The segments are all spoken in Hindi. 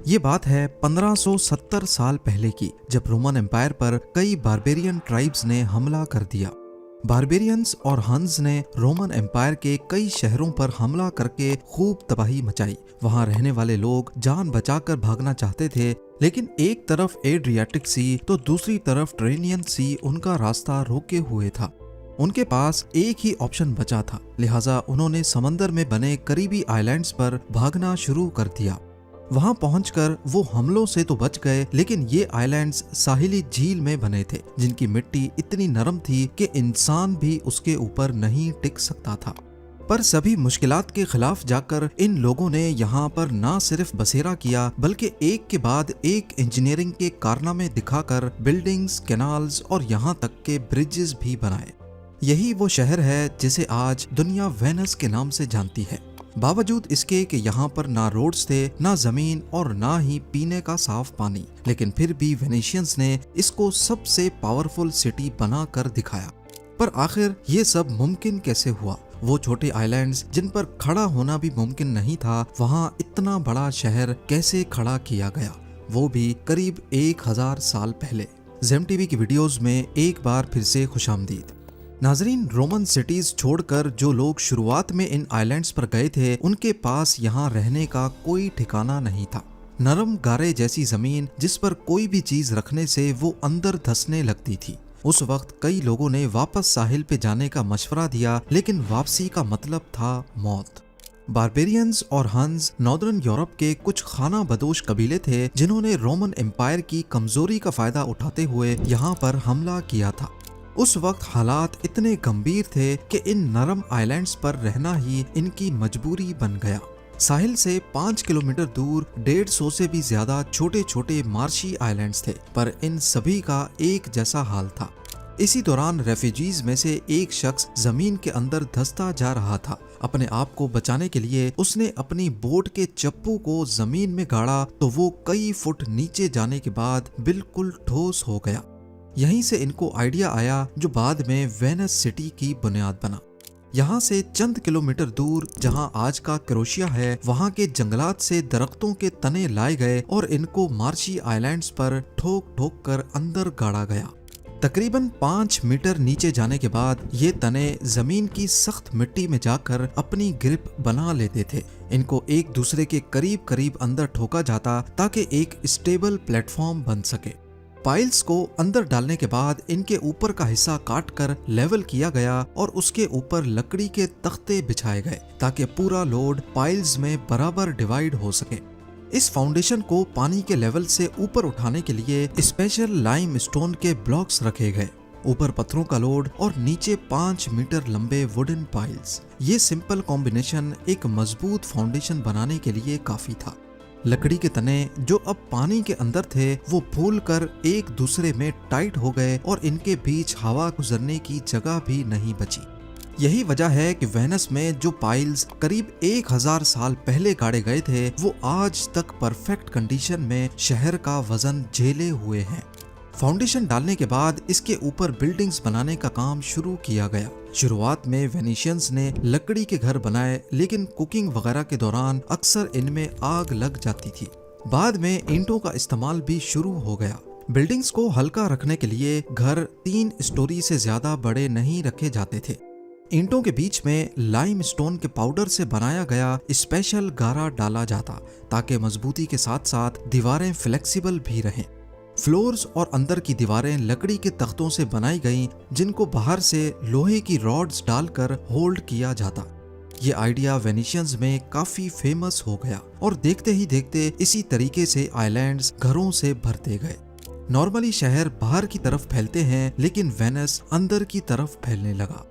ये बात है 1570 साल पहले की, जब रोमन एम्पायर पर कई बारबेरियन ट्राइब्स ने हमला कर दिया। बारबेरियंस और हंस ने रोमन एम्पायर के कई शहरों पर हमला करके खूब तबाही मचाई। वहां रहने वाले लोग जान बचाकर भागना चाहते थे, लेकिन एक तरफ एड्रियाटिक सी तो दूसरी तरफ ट्रेनियन सी उनका रास्ता रोके हुए था। उनके पास एक ही ऑप्शन बचा था, लिहाजा उन्होंने समंदर में बने करीबी आइलैंड्स पर भागना शुरू कर दिया। वहां पहुंचकर वो हमलों से तो बच गए, लेकिन ये आइलैंड्स साहिली झील में बने थे, जिनकी मिट्टी इतनी नरम थी कि इंसान भी उसके ऊपर नहीं टिक सकता था। पर सभी मुश्किलात के खिलाफ जाकर इन लोगों ने यहाँ पर ना सिर्फ बसेरा किया, बल्कि एक के बाद एक इंजीनियरिंग के कारनामे दिखाकर बिल्डिंग्स, कैनाल्स और यहाँ तक के ब्रिजेस भी बनाए। यही वो शहर है जिसे आज दुनिया वेनस के नाम से जानती है। बावजूद इसके कि यहाँ पर ना रोड्स थे, ना जमीन और ना ही पीने का साफ पानी, लेकिन फिर भी वेनेशियंस ने इसको सबसे पावरफुल सिटी बना कर दिखाया। पर आखिर ये सब मुमकिन कैसे हुआ? वो छोटे आइलैंड्स जिन पर खड़ा होना भी मुमकिन नहीं था, वहाँ इतना बड़ा शहर कैसे खड़ा किया गया, वो भी करीब 1000 साल पहले। जेम टीवी की वीडियोस में एक बार फिर से खुशामदीद। नाजरीन, रोमन सिटीज छोड़कर जो लोग शुरुआत में इन आइलैंड्स पर गए थे, उनके पास यहाँ रहने का कोई ठिकाना नहीं था। नरम गारे जैसी जमीन जिस पर कोई भी चीज रखने से वो अंदर धंसने लगती थी। उस वक्त कई लोगों ने वापस साहिल पे जाने का मशवरा दिया, लेकिन वापसी का मतलब था मौत। बारबेरियंस और हंस नॉर्दर्न यूरोप के कुछ खाना बदोश कबीले थे, जिन्होंने रोमन एम्पायर की कमजोरी का फायदा उठाते हुए यहाँ पर हमला किया था। उस वक्त हालात इतने गंभीर थे कि इन नरम आइलैंड्स पर रहना ही इनकी मजबूरी बन गया। साहिल से 5 किलोमीटर दूर 150 से भी ज्यादा छोटे छोटे मार्शी आइलैंड्स थे, पर इन सभी का एक जैसा हाल था। इसी दौरान रेफ्यूजीज में से एक शख्स जमीन के अंदर धंसता जा रहा था। अपने आप को बचाने के लिए उसने अपनी बोट के चप्पू को जमीन में गाड़ा तो वो कई फुट नीचे जाने के बाद बिल्कुल ठोस हो गया। यहीं से इनको आइडिया आया जो बाद में वेनस सिटी की बुनियाद बना। यहाँ से चंद किलोमीटर दूर जहाँ आज का क्रोशिया है, वहाँ के जंगलात से दरख्तों के तने लाए गए और इनको मार्शी आइलैंड्स पर ठोक ठोक कर अंदर गाड़ा गया। तकरीबन 5 मीटर नीचे जाने के बाद ये तने जमीन की सख्त मिट्टी में जाकर अपनी ग्रिप बना लेते थे। इनको एक दूसरे के करीब करीब अंदर ठोका जाता ताकि एक स्टेबल प्लेटफॉर्म बन सके। पाइल्स को अंदर डालने के बाद इनके ऊपर का हिस्सा काटकर लेवल किया गया और उसके ऊपर लकड़ी के तख्ते बिछाए गए ताकि पूरा लोड पाइल्स में बराबर डिवाइड हो सके। इस फाउंडेशन को पानी के लेवल से ऊपर उठाने के लिए स्पेशल लाइम स्टोन के ब्लॉक्स रखे गए। ऊपर पत्थरों का लोड और नीचे 5 मीटर लंबे वुडन पाइल्स। ये सिंपल कॉम्बिनेशन एक मजबूत फाउंडेशन बनाने के लिए काफी था। लकड़ी के तने जो अब पानी के अंदर थे, वो फूलकर एक दूसरे में टाइट हो गए और इनके बीच हवा गुजरने की जगह भी नहीं बची। यही वजह है कि वेनस में जो पाइल्स करीब 1000 साल पहले गाड़े गए थे, वो आज तक परफेक्ट कंडीशन में शहर का वजन झेले हुए हैं। फाउंडेशन डालने के बाद इसके ऊपर बिल्डिंग्स बनाने का काम शुरू किया गया। शुरुआत में वेनेशियंस ने लकड़ी के घर बनाए, लेकिन कुकिंग वगैरह के दौरान अक्सर इनमें आग लग जाती थी। बाद में ईंटों का इस्तेमाल भी शुरू हो गया। बिल्डिंग्स को हल्का रखने के लिए घर 3 स्टोरी से ज्यादा बड़े नहीं रखे जाते थे। ईंटों के बीच में लाइम स्टोन के पाउडर से बनाया गया स्पेशल गारा डाला जाता ताकि मजबूती के साथ साथ दीवारें फ्लेक्सिबल भी रहें। फ्लोर्स और अंदर की दीवारें लकड़ी के तख्तों से बनाई गईं, जिनको बाहर से लोहे की रॉड्स डालकर होल्ड किया जाता। ये आइडिया वेनेशियंस में काफी फेमस हो गया और देखते ही देखते इसी तरीके से आइलैंड्स घरों से भरते गए। नॉर्मली शहर बाहर की तरफ फैलते हैं, लेकिन वेनस अंदर की तरफ फैलने लगा।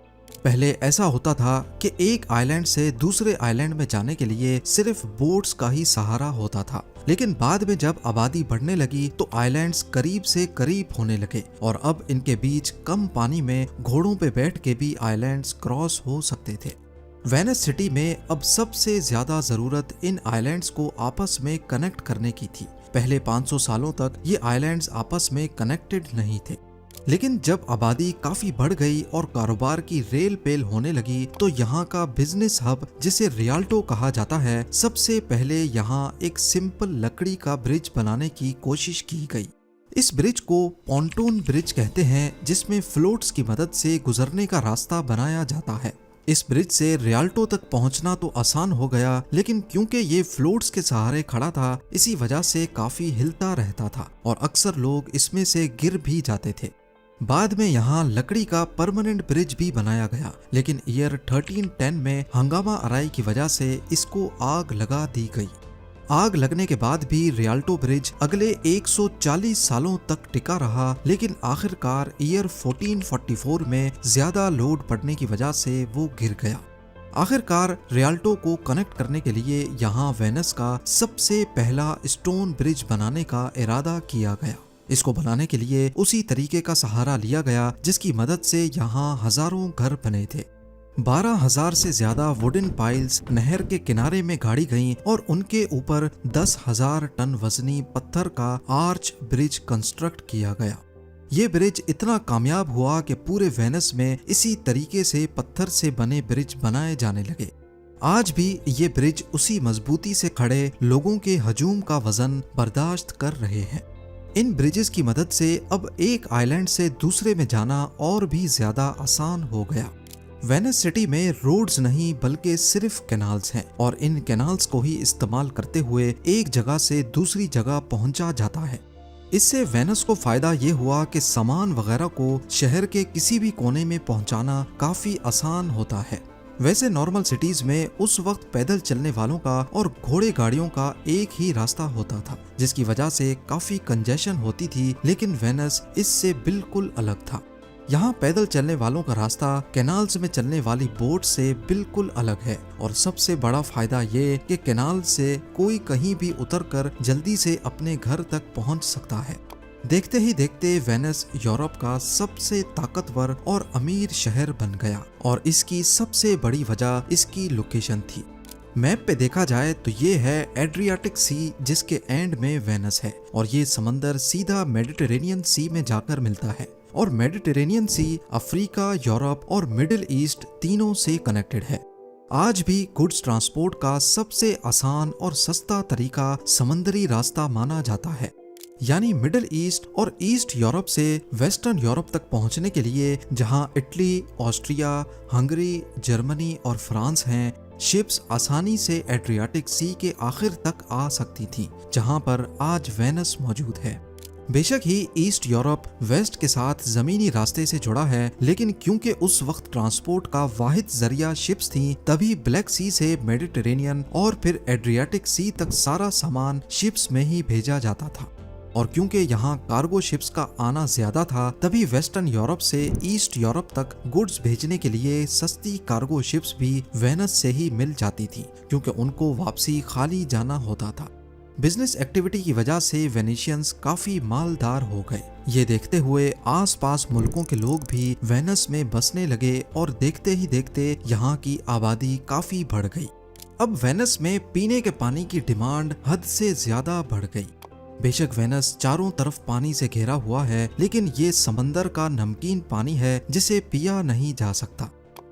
पहले ऐसा होता था कि एक आइलैंड से दूसरे आइलैंड में जाने के लिए सिर्फ बोट्स का ही सहारा होता था, लेकिन बाद में जब आबादी बढ़ने लगी तो आइलैंड्स करीब से करीब होने लगे और अब इनके बीच कम पानी में घोड़ों पे बैठ के भी आइलैंड्स क्रॉस हो सकते थे। वेनस सिटी में अब सबसे ज्यादा जरूरत इन आइलैंड्स को आपस में कनेक्ट करने की थी। पहले 500 सालों तक ये आइलैंड्स आपस में कनेक्टेड नहीं थे। लेकिन जब आबादी काफी बढ़ गई और कारोबार की रेल पेल होने लगी तो यहाँ का बिजनेस हब, जिसे रियाल्टो कहा जाता है, सबसे पहले यहाँ एक सिंपल लकड़ी का ब्रिज बनाने की कोशिश की गई। इस ब्रिज को पॉन्टून ब्रिज कहते हैं, जिसमें फ्लोट्स की मदद से गुजरने का रास्ता बनाया जाता है। इस ब्रिज से रियाल्टो तक पहुंचना तो आसान हो गया, लेकिन क्योंकि ये फ्लोट्स के सहारे खड़ा था, इसी वजह से काफी हिलता रहता था और अक्सर लोग इसमें से गिर भी जाते थे। बाद में यहाँ लकड़ी का परमानेंट ब्रिज भी बनाया गया, लेकिन ईयर 1310 में हंगामा आराई की वजह से इसको आग लगा दी गई। आग लगने के बाद भी रियाल्टो ब्रिज अगले 140 सालों तक टिका रहा, लेकिन आखिरकार ईयर 1444 में ज्यादा लोड पड़ने की वजह से वो गिर गया। आखिरकार रियाल्टो को कनेक्ट करने के लिए यहाँ वेनिस का सबसे पहला स्टोन ब्रिज बनाने का इरादा किया गया। इसको बनाने के लिए उसी तरीके का सहारा लिया गया जिसकी मदद से यहाँ हजारों घर बने थे। 12,000 से ज्यादा वुडन पाइल्स नहर के किनारे में गाड़ी गईं और उनके ऊपर 10,000 टन वजनी पत्थर का आर्च ब्रिज कंस्ट्रक्ट किया गया। ये ब्रिज इतना कामयाब हुआ कि पूरे वेनिस में इसी तरीके से पत्थर से बने ब्रिज बनाए जाने लगे। आज भी ये ब्रिज उसी मजबूती से खड़े लोगों के हजूम का वजन बर्दाश्त कर रहे हैं। इन ब्रिजेस की मदद से अब एक आइलैंड से दूसरे में जाना और भी ज्यादा आसान हो गया। वेनिस सिटी में रोड्स नहीं बल्कि सिर्फ कैनाल्स हैं और इन कैनाल्स को ही इस्तेमाल करते हुए एक जगह से दूसरी जगह पहुंचा जाता है। इससे वेनिस को फायदा ये हुआ कि सामान वगैरह को शहर के किसी भी कोने में पहुंचाना काफी आसान होता है। वैसे नॉर्मल सिटीज में उस वक्त पैदल चलने वालों का और घोड़े गाड़ियों का एक ही रास्ता होता था, जिसकी वजह से काफी कंजेशन होती थी, लेकिन वेनिस इससे बिल्कुल अलग था। यहाँ पैदल चलने वालों का रास्ता कैनाल्स में चलने वाली बोट से बिल्कुल अलग है और सबसे बड़ा फायदा ये कि कैनाल से कोई कहीं भी उतरकर जल्दी से अपने घर तक पहुँच सकता है। देखते ही देखते वेनिस यूरोप का सबसे ताकतवर और अमीर शहर बन गया और इसकी सबसे बड़ी वजह इसकी लोकेशन थी। मैप पे देखा जाए तो ये है एड्रियाटिक सी, जिसके एंड में वेनिस है और ये समंदर सीधा मेडिटेरेनियन सी में जाकर मिलता है और मेडिटेरेनियन सी अफ्रीका, यूरोप और मिडिल ईस्ट तीनों से कनेक्टेड है। आज भी गुड्स ट्रांसपोर्ट का सबसे आसान और सस्ता तरीका समंदरी रास्ता माना जाता है। यानी मिडिल ईस्ट और ईस्ट यूरोप से वेस्टर्न यूरोप तक पहुंचने के लिए जहां इटली, ऑस्ट्रिया, हंगरी, जर्मनी और फ्रांस हैं, शिप्स आसानी से एड्रियाटिक सी के आखिर तक आ सकती थीं, जहां पर आज वेनिस मौजूद है। बेशक ही ईस्ट यूरोप वेस्ट के साथ जमीनी रास्ते से जुड़ा है, लेकिन क्योंकि उस वक्त ट्रांसपोर्ट का वाहिद जरिया शिप्स थी, तभी ब्लैक सी से मेडिटेरेनियन और फिर एड्रियाटिक सी तक सारा सामान शिप्स में ही भेजा जाता था। और क्योंकि यहाँ कार्गो शिप्स का आना ज्यादा था, तभी वेस्टर्न यूरोप से ईस्ट यूरोप तक गुड्स भेजने के लिए सस्ती कार्गो शिप्स भी वेनिस से ही मिल जाती थी, क्योंकि उनको वापसी खाली जाना होता था। बिजनेस एक्टिविटी की वजह से वेनिशियंस काफी मालदार हो गए। ये देखते हुए आसपास मुल्कों के लोग भी वेनिस में बसने लगे और देखते ही देखते यहाँ की आबादी काफी बढ़ गई। अब वेनिस में पीने के पानी की डिमांड हद से ज्यादा बढ़ गई। बेशक वेनिस चारों तरफ पानी से घिरा हुआ है, लेकिन ये समंदर का नमकीन पानी है जिसे पिया नहीं जा सकता।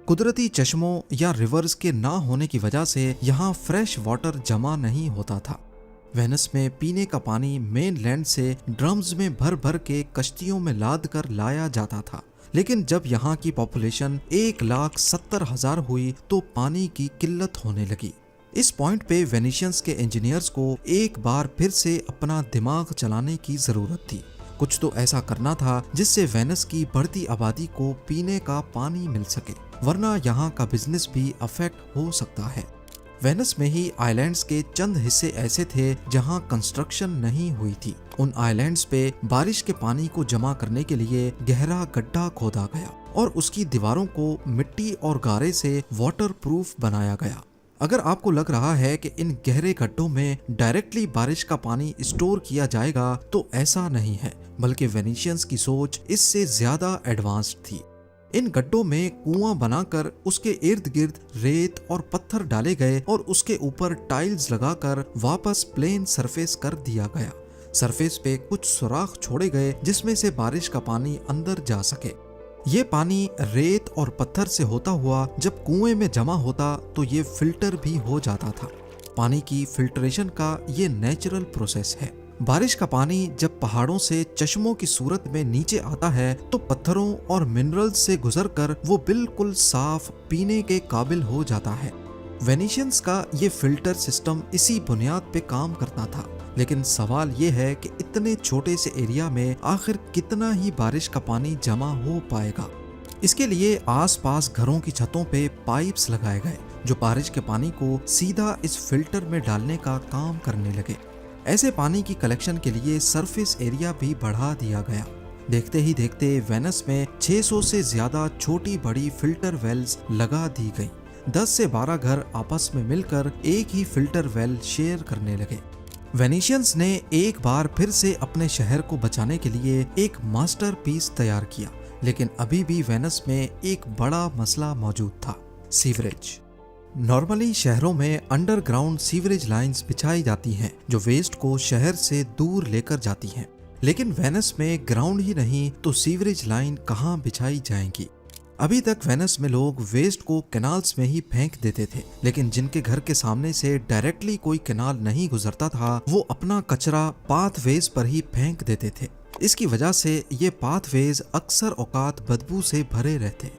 कुदरती चश्मों या रिवर्स के ना होने की वजह से यहाँ फ्रेश वाटर जमा नहीं होता था। वेनिस में पीने का पानी मेन लैंड से ड्रम्स में भर भर के कश्तियों में लाद कर लाया जाता था, लेकिन जब यहाँ की पॉपुलेशन 1,70,000 हुई तो पानी की किल्लत होने लगी। इस पॉइंट पे वेनिशियंस के इंजीनियर्स को एक बार फिर से अपना दिमाग चलाने की जरूरत थी। कुछ तो ऐसा करना था जिससे वेनिस की बढ़ती आबादी को पीने का पानी मिल सके, वरना यहाँ का बिजनेस भी अफेक्ट हो सकता है। वेनिस में ही आइलैंड्स के चंद हिस्से ऐसे थे जहाँ कंस्ट्रक्शन नहीं हुई थी। उन आइलैंड्स पे बारिश के पानी को जमा करने के लिए गहरा गड्ढा खोदा गया और उसकी दीवारों को मिट्टी और गारे से वाटरप्रूफ बनाया गया। अगर आपको लग रहा है कि इन गहरे गड्ढों में डायरेक्टली बारिश का पानी स्टोर किया जाएगा, तो ऐसा नहीं है, बल्कि वेनिशियंस की सोच इससे ज्यादा एडवांस्ड थी। इन गड्ढों में कुआं बनाकर उसके इर्द गिर्द रेत और पत्थर डाले गए और उसके ऊपर टाइल्स लगाकर वापस प्लेन सरफेस कर दिया गया। सरफेस पे कुछ सुराख छोड़े गए जिसमें से बारिश का पानी अंदर जा सके। ये पानी रेत और पत्थर से होता हुआ जब कुएं में जमा होता तो ये फिल्टर भी हो जाता था। पानी की फिल्ट्रेशन का ये नेचुरल प्रोसेस है। बारिश का पानी जब पहाड़ों से चश्मों की सूरत में नीचे आता है तो पत्थरों और मिनरल्स से गुजरकर वो बिल्कुल साफ पीने के काबिल हो जाता है। वेनिशियंस का ये फिल्टर सिस्टम इसी बुनियाद पे काम करता था। लेकिन सवाल ये है कि इतने छोटे से एरिया में आखिर कितना ही बारिश का पानी जमा हो पाएगा। इसके लिए आसपास घरों की छतों पे पाइप्स लगाए गए जो बारिश के पानी को सीधा इस फिल्टर में डालने का काम करने लगे। ऐसे पानी की कलेक्शन के लिए सरफेस एरिया भी बढ़ा दिया गया। देखते ही देखते वेनस में 600 से ज्यादा छोटी बड़ी फिल्टर वेल्स लगा दी गई। 10 से 12 घर आपस में मिलकर एक ही फिल्टर वेल शेयर करने लगे। वेनिशियंस ने एक बार फिर से अपने शहर को बचाने के लिए एक मास्टरपीस तैयार किया, लेकिन अभी भी वेनस में एक बड़ा मसला मौजूद था, सीवरेज। नॉर्मली शहरों में अंडरग्राउंड सीवरेज लाइंस बिछाई जाती हैं जो वेस्ट को शहर से दूर लेकर जाती हैं, लेकिन वेनस में ग्राउंड ही नहीं तो सीवरेज लाइन कहाँ बिछाई जाएंगी। अभी तक वेनस में लोग वेस्ट को कैनाल्स में ही फेंक देते थे, लेकिन जिनके घर के सामने से डायरेक्टली कोई कैनाल नहीं गुजरता था वो अपना कचरा पाथवेज पर ही फेंक देते थे। इसकी वजह से ये पाथवेज अक्सर औकात बदबू से भरे रहते।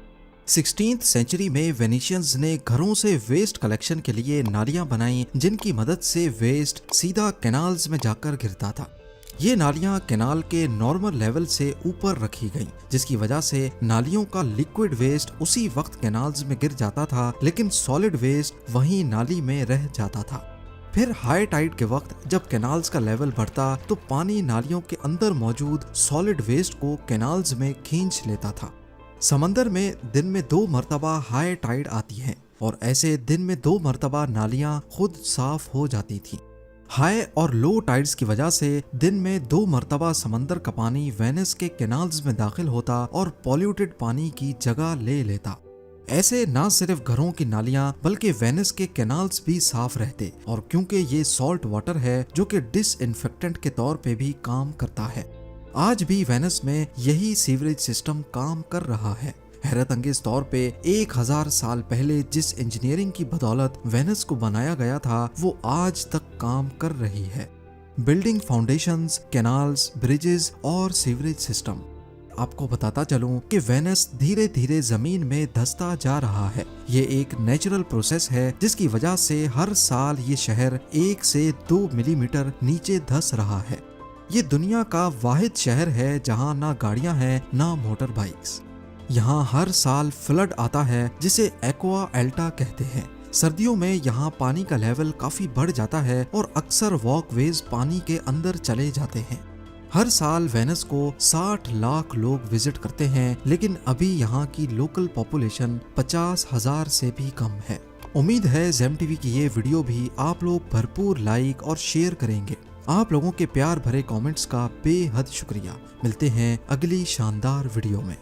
16th सेंचुरी में वेनिशियंस ने घरों से वेस्ट कलेक्शन के लिए नालियां बनाई जिनकी मदद से वेस्ट सीधा कैनाल्स में जाकर गिरता था। ये नालियां कैनाल के नॉर्मल लेवल से ऊपर रखी गईं, जिसकी वजह से नालियों का लिक्विड वेस्ट उसी वक्त कैनाल्स में गिर जाता था, लेकिन सॉलिड वेस्ट वहीं नाली में रह जाता था। फिर हाई टाइड के वक्त जब कैनाल्स का लेवल बढ़ता तो पानी नालियों के अंदर मौजूद सॉलिड वेस्ट को कैनाल्स में खींच लेता था। समंदर में दिन में 2 मरतबा हाई टाइड आती है और ऐसे दिन में 2 मरतबा नालियां खुद साफ हो जाती थी। हाई और लो टाइड्स की वजह से दिन में 2 मरतबा समंदर का पानी वेनिस के कैनाल्स में दाखिल होता और पॉल्यूटेड पानी की जगह ले लेता। ऐसे न सिर्फ घरों की नालियां बल्कि वेनिस के कैनाल्स भी साफ रहते, और क्योंकि ये सॉल्ट वाटर है जो कि डिसइंफेक्टेंट के तौर पे भी काम करता है। आज भी वेनिस में यही सीवरेज सिस्टम काम कर रहा है। हैरत अंगेज तौर पे 1000 साल पहले जिस इंजीनियरिंग की बदौलत वेनिस को बनाया गया था वो आज तक काम कर रही है। बिल्डिंग फाउंडेशंस, कैनाल्स, ब्रिजेस और सीवरेज सिस्टम। आपको बताता चलूं कि वेनिस धीरे धीरे जमीन में धंसता जा रहा है। ये एक नेचुरल प्रोसेस है जिसकी वजह से हर साल ये शहर 1 से 2 मिलीमीटर नीचे धंस रहा है। ये दुनिया का वाहिद शहर है जहाँ ना गाड़ियाँ हैं ना मोटर बाइक्स। यहाँ हर साल फ्लड आता है जिसे एक्वा एल्टा कहते हैं। सर्दियों में यहाँ पानी का लेवल काफी बढ़ जाता है और अक्सर वॉकवेज पानी के अंदर चले जाते हैं। हर साल वेनिस को 60 लाख लोग विजिट करते हैं, लेकिन अभी यहाँ की लोकल पॉपुलेशन 50,000 से भी कम है। उम्मीद है जेम टीवी की ये वीडियो भी आप लोग भरपूर लाइक और शेयर करेंगे। आप लोगों के प्यार भरे कमेंट्स का बेहद शुक्रिया। मिलते हैं अगली शानदार वीडियो में।